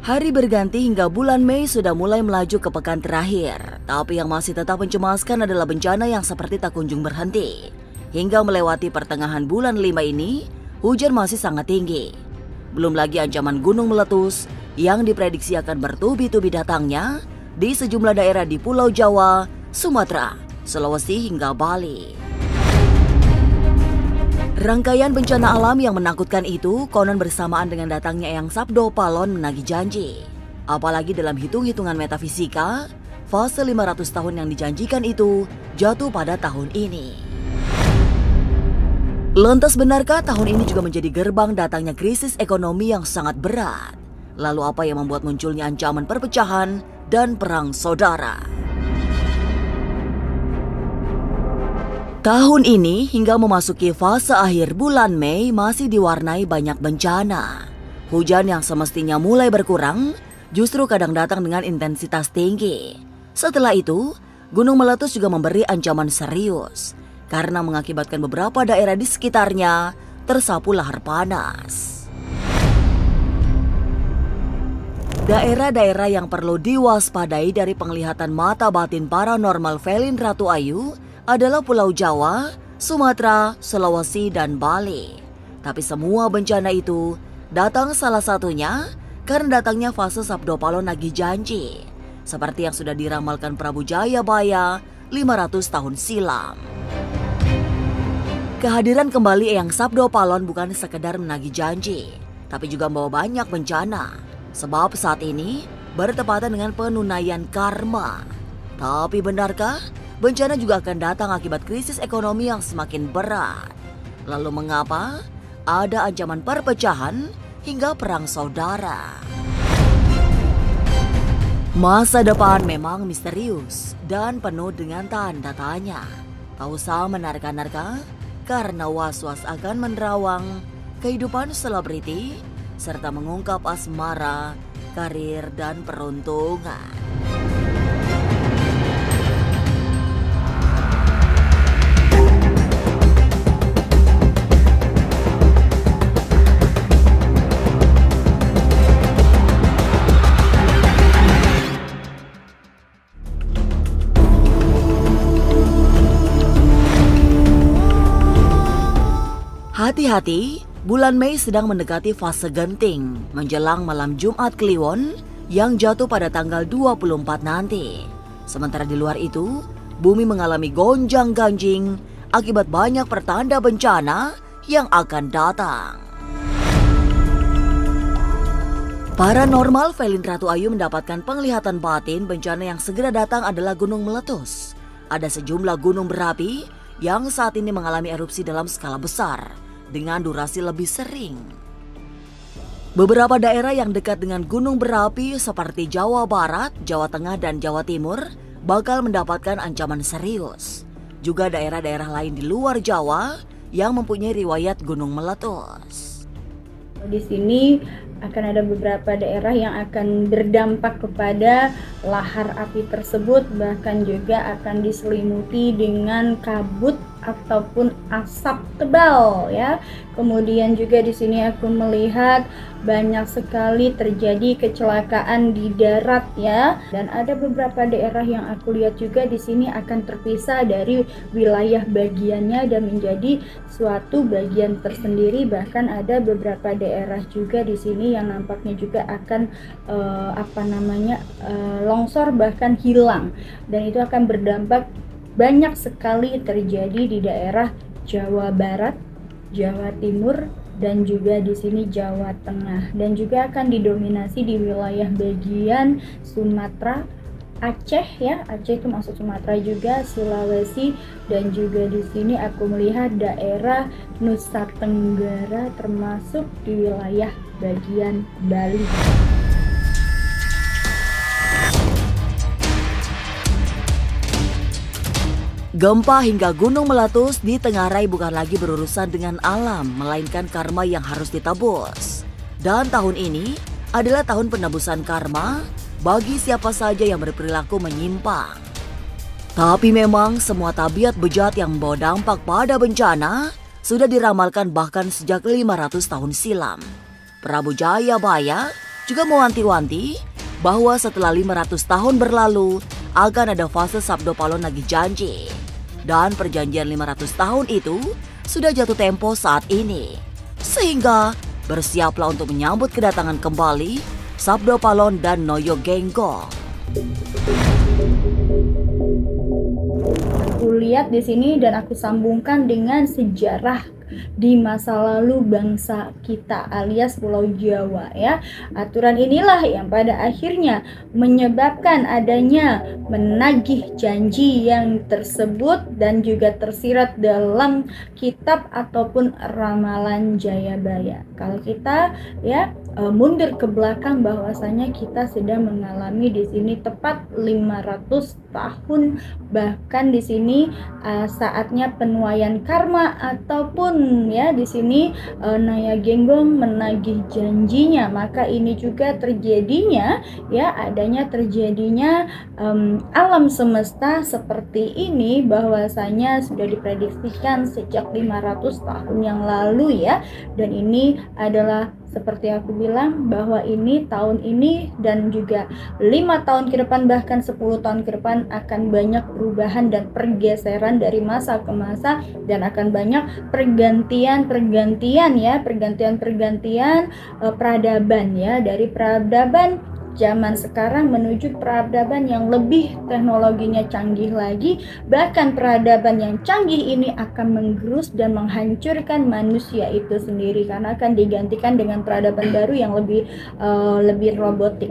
Hari berganti hingga bulan Mei sudah mulai melaju ke pekan terakhir. Tapi yang masih tetap mencemaskan adalah bencana yang seperti tak kunjung berhenti. Hingga melewati pertengahan bulan 5 ini, hujan masih sangat tinggi. Belum lagi ancaman gunung meletus yang diprediksi akan bertubi-tubi datangnya di sejumlah daerah di Pulau Jawa, Sumatera, Sulawesi hingga Bali. Rangkaian bencana alam yang menakutkan itu konon bersamaan dengan datangnya Eyang Sabdo Palon menagih janji. Apalagi dalam hitung-hitungan metafisika, fase 500 tahun yang dijanjikan itu jatuh pada tahun ini. Lantas benarkah tahun ini juga menjadi gerbang datangnya krisis ekonomi yang sangat berat? Lalu apa yang membuat munculnya ancaman perpecahan dan perang saudara? Tahun ini hingga memasuki fase akhir bulan Mei masih diwarnai banyak bencana. Hujan yang semestinya mulai berkurang justru kadang datang dengan intensitas tinggi. Setelah itu, gunung meletus juga memberi ancaman serius karena mengakibatkan beberapa daerah di sekitarnya tersapu lahar panas. Daerah-daerah yang perlu diwaspadai dari penglihatan mata batin paranormal Velin Ratu Ayu adalah Pulau Jawa, Sumatera, Sulawesi, dan Bali. Tapi semua bencana itu datang salah satunya karena datangnya fase Sabdo Palon nagih janji, seperti yang sudah diramalkan Prabu Jayabaya 500 tahun silam. Kehadiran kembali Eyang Sabdo Palon bukan sekedar menagih janji, tapi juga membawa banyak bencana. Sebab saat ini bertepatan dengan penunaian karma. Tapi benarkah bencana juga akan datang akibat krisis ekonomi yang semakin berat? Lalu mengapa ada ancaman perpecahan hingga perang saudara? Masa depan memang misterius dan penuh dengan tanda tanya. Tak usah menerka-nerka karena was-was akan menerawang kehidupan selebriti serta mengungkap asmara, karir, dan peruntungan. Hati-hati, bulan Mei sedang mendekati fase genting menjelang malam Jumat Kliwon yang jatuh pada tanggal 24 nanti. Sementara di luar itu, bumi mengalami gonjang-ganjing akibat banyak pertanda bencana yang akan datang. Paranormal Velin Ratu Ayu mendapatkan penglihatan batin bencana yang segera datang adalah gunung meletus. Ada sejumlah gunung berapi yang saat ini mengalami erupsi dalam skala besar dengan durasi lebih sering. Beberapa daerah yang dekat dengan gunung berapi seperti Jawa Barat, Jawa Tengah, dan Jawa Timur bakal mendapatkan ancaman serius. Juga daerah-daerah lain di luar Jawa yang mempunyai riwayat gunung meletus. Di sini akan ada beberapa daerah yang akan berdampak kepada lahar api tersebut, bahkan juga akan diselimuti dengan kabut ataupun asap tebal ya. Kemudian juga di sini aku melihat banyak sekali terjadi kecelakaan di darat ya, dan ada beberapa daerah yang aku lihat juga di sini akan terpisah dari wilayah bagiannya dan menjadi suatu bagian tersendiri. Bahkan ada beberapa daerah juga di sini yang nampaknya juga akan longsor bahkan hilang, dan itu akan berdampak banyak sekali terjadi di daerah Jawa Barat, Jawa Timur, dan juga di sini Jawa Tengah, dan juga akan didominasi di wilayah bagian Sumatera, Aceh ya, Aceh itu masuk Sumatera juga, Sulawesi, dan juga di sini aku melihat daerah Nusa Tenggara termasuk di wilayah bagian Bali. Gempa hingga gunung meletus ditengarai bukan lagi berurusan dengan alam, melainkan karma yang harus ditebus. Dan tahun ini adalah tahun penebusan karma bagi siapa saja yang berperilaku menyimpang. Tapi memang semua tabiat bejat yang membawa dampak pada bencana sudah diramalkan bahkan sejak 500 tahun silam. Prabu Jayabaya juga mewanti-wanti bahwa setelah 500 tahun berlalu akan ada fase Sabdo Palon Nagih Janji. Dan perjanjian 500 tahun itu sudah jatuh tempo saat ini. Sehingga bersiaplah untuk menyambut kedatangan kembali Sabdo Palon dan Noyo Genggong. Aku lihat di sini dan aku sambungkan dengan sejarah di masa lalu bangsa kita alias Pulau Jawa ya. Aturan inilah yang pada akhirnya menyebabkan adanya menagih janji yang tersebut dan juga tersirat dalam kitab ataupun ramalan Jayabaya. Kalau kita ya mundur ke belakang, bahwasanya kita sedang mengalami di sini tepat 500 tahun, bahkan di sini saatnya penuaian karma ataupun ya di sini Naya Genggong menagih janjinya. Maka ini juga terjadinya ya adanya terjadinya alam semesta seperti ini, bahwasanya sudah diprediksikan sejak 500 tahun yang lalu ya. Dan ini adalah seperti aku bilang bahwa ini tahun ini dan juga 5 tahun ke depan bahkan 10 tahun ke depan akan banyak perubahan dan pergeseran dari masa ke masa, dan akan banyak pergantian peradaban ya, dari peradaban zaman sekarang menuju peradaban yang lebih teknologinya canggih lagi. Bahkan peradaban yang canggih ini akan menggerus dan menghancurkan manusia itu sendiri, karena akan digantikan dengan peradaban baru yang lebih robotik.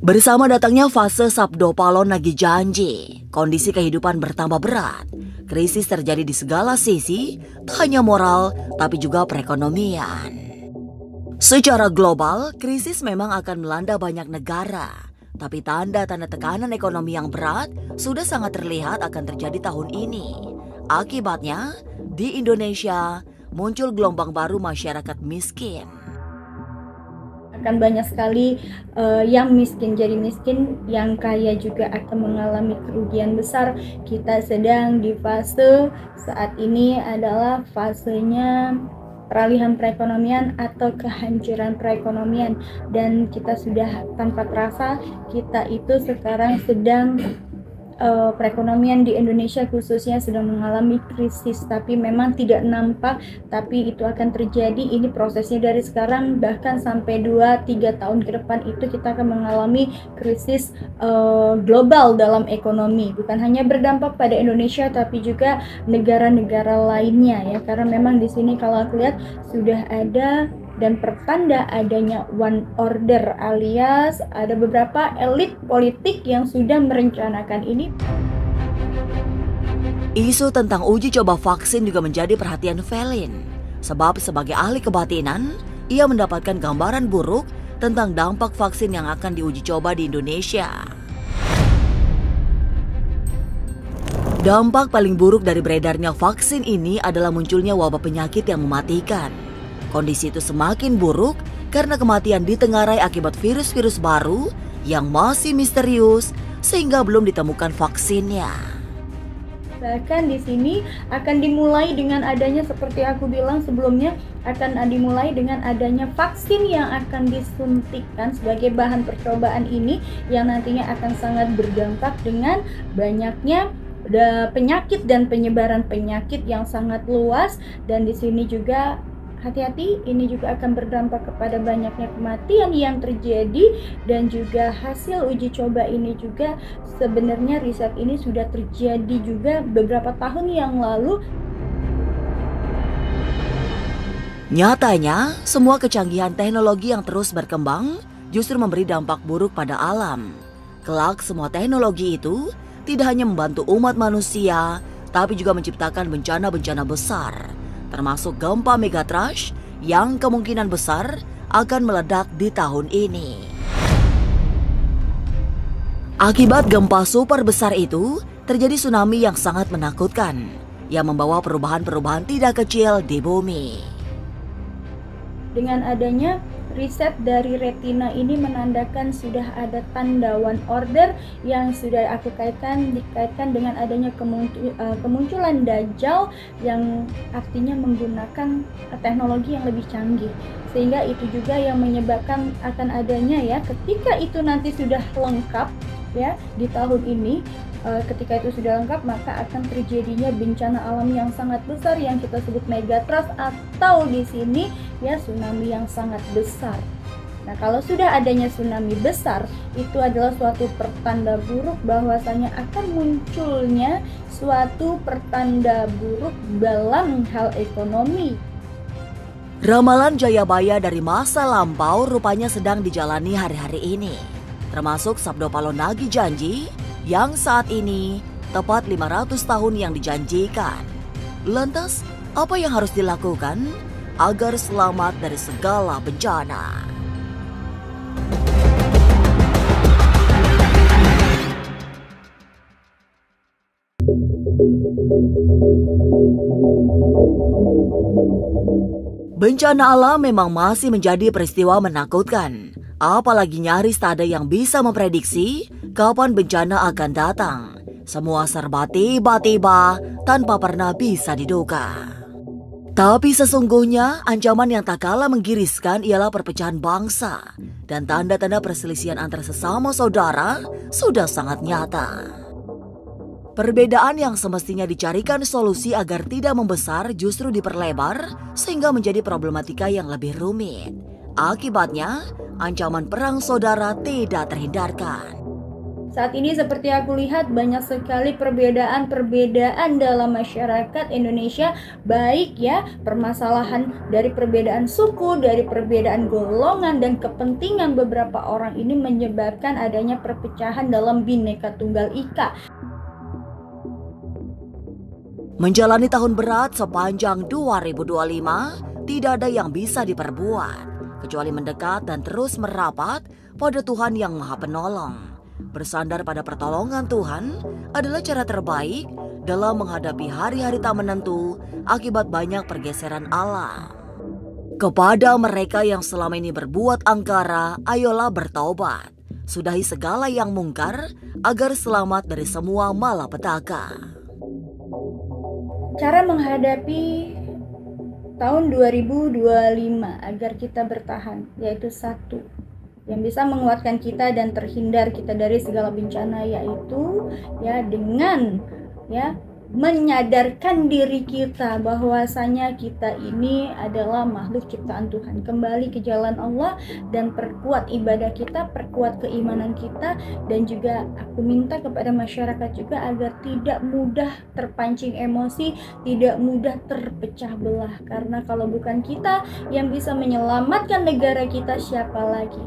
Bersama datangnya fase Sabdo Palon Nagih Janji, kondisi kehidupan bertambah berat. Krisis terjadi di segala sisi, tak hanya moral tapi juga perekonomian. Secara global, krisis memang akan melanda banyak negara. Tapi tanda-tanda tekanan ekonomi yang berat sudah sangat terlihat akan terjadi tahun ini. Akibatnya, di Indonesia muncul gelombang baru masyarakat miskin. Akan banyak sekali yang miskin jadi miskin, yang kaya juga akan mengalami kerugian besar. Kita sedang di fase saat ini adalah fasenya peralihan perekonomian atau kehancuran perekonomian, dan kita sudah tanpa terasa kita itu sekarang sedang perekonomian di Indonesia khususnya sedang mengalami krisis, tapi memang tidak nampak, tapi itu akan terjadi. Ini prosesnya dari sekarang, bahkan sampai 2-3 tahun ke depan itu kita akan mengalami krisis global dalam ekonomi, bukan hanya berdampak pada Indonesia tapi juga negara-negara lainnya ya, karena memang di sini kalau aku lihat sudah ada dan pertanda adanya one order, alias ada beberapa elit politik yang sudah merencanakan ini. Isu tentang uji coba vaksin juga menjadi perhatian Felin. Sebab sebagai ahli kebatinan, ia mendapatkan gambaran buruk tentang dampak vaksin yang akan diuji coba di Indonesia. Dampak paling buruk dari beredarnya vaksin ini adalah munculnya wabah penyakit yang mematikan. Kondisi itu semakin buruk karena kematian ditengarai akibat virus-virus baru yang masih misterius sehingga belum ditemukan vaksinnya. Bahkan di sini akan dimulai dengan adanya, seperti aku bilang sebelumnya, akan dimulai dengan adanya vaksin yang akan disuntikkan sebagai bahan percobaan ini, yang nantinya akan sangat berdampak dengan banyaknya penyakit dan penyebaran penyakit yang sangat luas. Dan di sini juga hati-hati, ini juga akan berdampak kepada banyaknya kematian yang terjadi. Dan juga hasil uji coba ini juga sebenarnya riset ini sudah terjadi juga beberapa tahun yang lalu. Nyatanya, semua kecanggihan teknologi yang terus berkembang justru memberi dampak buruk pada alam. Kelak semua teknologi itu tidak hanya membantu umat manusia, tapi juga menciptakan bencana-bencana besar, termasuk gempa megatrash yang kemungkinan besar akan meledak di tahun ini. Akibat gempa super besar itu, terjadi tsunami yang sangat menakutkan, yang membawa perubahan-perubahan tidak kecil di bumi. Dengan adanya riset dari retina ini menandakan sudah ada tanda one order yang sudah dikaitkan dengan adanya kemunculan Dajjal yang artinya menggunakan teknologi yang lebih canggih, sehingga itu juga yang menyebabkan akan adanya ya ketika itu nanti sudah lengkap ya di tahun ini. Ketika itu sudah lengkap, maka akan terjadinya bencana alam yang sangat besar yang kita sebut megatrust atau di sini ya tsunami yang sangat besar. Nah, kalau sudah adanya tsunami besar, itu adalah suatu pertanda buruk bahwasanya akan munculnya suatu pertanda buruk dalam hal ekonomi. Ramalan Jayabaya dari masa lampau rupanya sedang dijalani hari-hari ini, termasuk Sabdo Palonagi Janji yang saat ini tepat 500 tahun yang dijanjikan. Lantas, apa yang harus dilakukan agar selamat dari segala bencana? Bencana alam memang masih menjadi peristiwa menakutkan. Apalagi nyaris tak ada yang bisa memprediksi kapan bencana akan datang. Semua serba tiba-tiba tanpa pernah bisa diduga. Tapi sesungguhnya ancaman yang tak kalah menggiriskan ialah perpecahan bangsa. Dan tanda-tanda perselisihan antar sesama saudara sudah sangat nyata. Perbedaan yang semestinya dicarikan solusi agar tidak membesar justru diperlebar sehingga menjadi problematika yang lebih rumit. Akibatnya, ancaman perang saudara tidak terhindarkan. Saat ini seperti aku lihat banyak sekali perbedaan dalam masyarakat Indonesia, baik ya permasalahan dari perbedaan suku, dari perbedaan golongan dan kepentingan beberapa orang ini menyebabkan adanya perpecahan dalam Bhinneka Tunggal Ika. Menjalani tahun berat sepanjang 2025, tidak ada yang bisa diperbuat, kecuali mendekat dan terus merapat pada Tuhan yang Maha Penolong. Bersandar pada pertolongan Tuhan adalah cara terbaik dalam menghadapi hari-hari tak menentu akibat banyak pergeseran alam. Kepada mereka yang selama ini berbuat angkara, ayolah bertaubat. Sudahi segala yang mungkar agar selamat dari semua malapetaka. Cara menghadapi tahun 2025 agar kita bertahan, yaitu satu, yang bisa menguatkan kita dan terhindar kita dari segala bencana, yaitu ya dengan ya menyadarkan diri kita bahwasanya kita ini adalah makhluk ciptaan Tuhan. Kembali ke jalan Allah dan perkuat ibadah kita, perkuat keimanan kita, dan juga aku minta kepada masyarakat juga agar tidak mudah terpancing emosi, tidak mudah terpecah belah, karena kalau bukan kita yang bisa menyelamatkan negara kita, siapa lagi?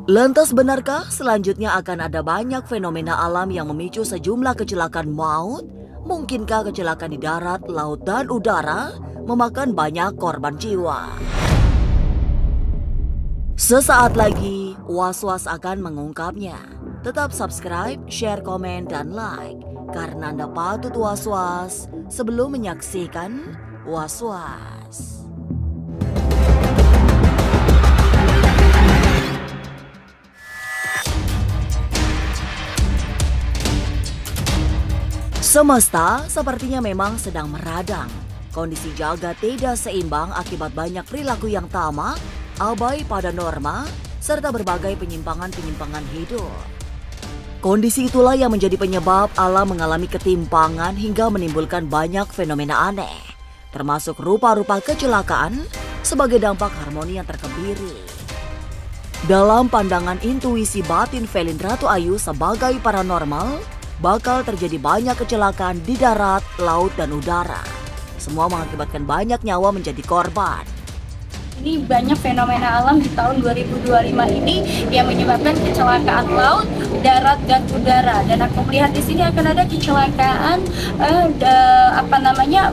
Lantas benarkah selanjutnya akan ada banyak fenomena alam yang memicu sejumlah kecelakaan maut? Mungkinkah kecelakaan di darat, laut, dan udara memakan banyak korban jiwa? Sesaat lagi, Was-Was akan mengungkapnya. Tetap subscribe, share, komen, dan like. Karena Anda patut was-was sebelum menyaksikan Was-Was. Semesta sepertinya memang sedang meradang. Kondisi jagat tidak seimbang akibat banyak perilaku yang tamak, abai pada norma, serta berbagai penyimpangan-penyimpangan hidup. Kondisi itulah yang menjadi penyebab alam mengalami ketimpangan hingga menimbulkan banyak fenomena aneh, termasuk rupa-rupa kecelakaan sebagai dampak harmoni yang terkebiri. Dalam pandangan intuisi batin Velin Ratu Ayu sebagai paranormal, bakal terjadi banyak kecelakaan di darat, laut, dan udara. Semua mengakibatkan banyak nyawa menjadi korban. Ini banyak fenomena alam di tahun 2025 ini yang menyebabkan kecelakaan laut, darat, dan udara. Dan aku melihat di sini akan ada kecelakaan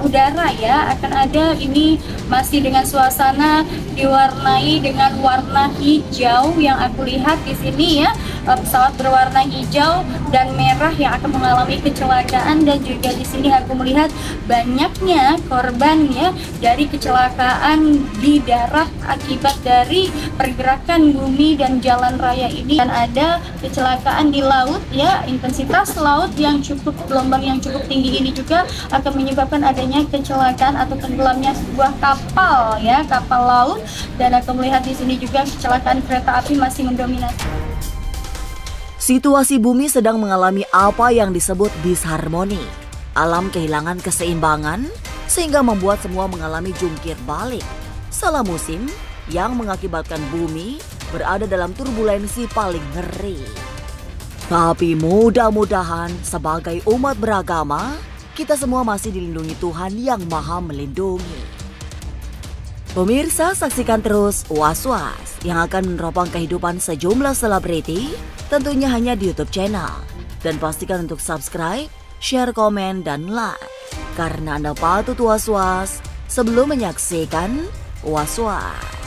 udara ya. Akan ada ini masih dengan suasana diwarnai dengan warna hijau yang aku lihat di sini ya. pesawat berwarna hijau dan merah yang akan mengalami kecelakaan, dan juga di sini aku melihat banyaknya korban ya dari kecelakaan di darat akibat dari pergerakan bumi dan jalan raya ini. Dan ada kecelakaan di laut ya, intensitas laut yang cukup, gelombang yang cukup tinggi ini juga akan menyebabkan adanya kecelakaan atau tenggelamnya sebuah kapal ya, kapal laut. Dan aku melihat di sini juga kecelakaan kereta api masih mendominasi. Situasi bumi sedang mengalami apa yang disebut disharmoni. Alam kehilangan keseimbangan sehingga membuat semua mengalami jungkir balik. Salah musim yang mengakibatkan bumi berada dalam turbulensi paling ngeri. Tapi mudah-mudahan sebagai umat beragama, kita semua masih dilindungi Tuhan yang Maha Melindungi. Pemirsa, saksikan terus Was-Was yang akan meneropong kehidupan sejumlah selebriti, tentunya hanya di YouTube channel. Dan pastikan untuk subscribe, share, komen, dan like. Karena Anda patut was-was sebelum menyaksikan Was-Was.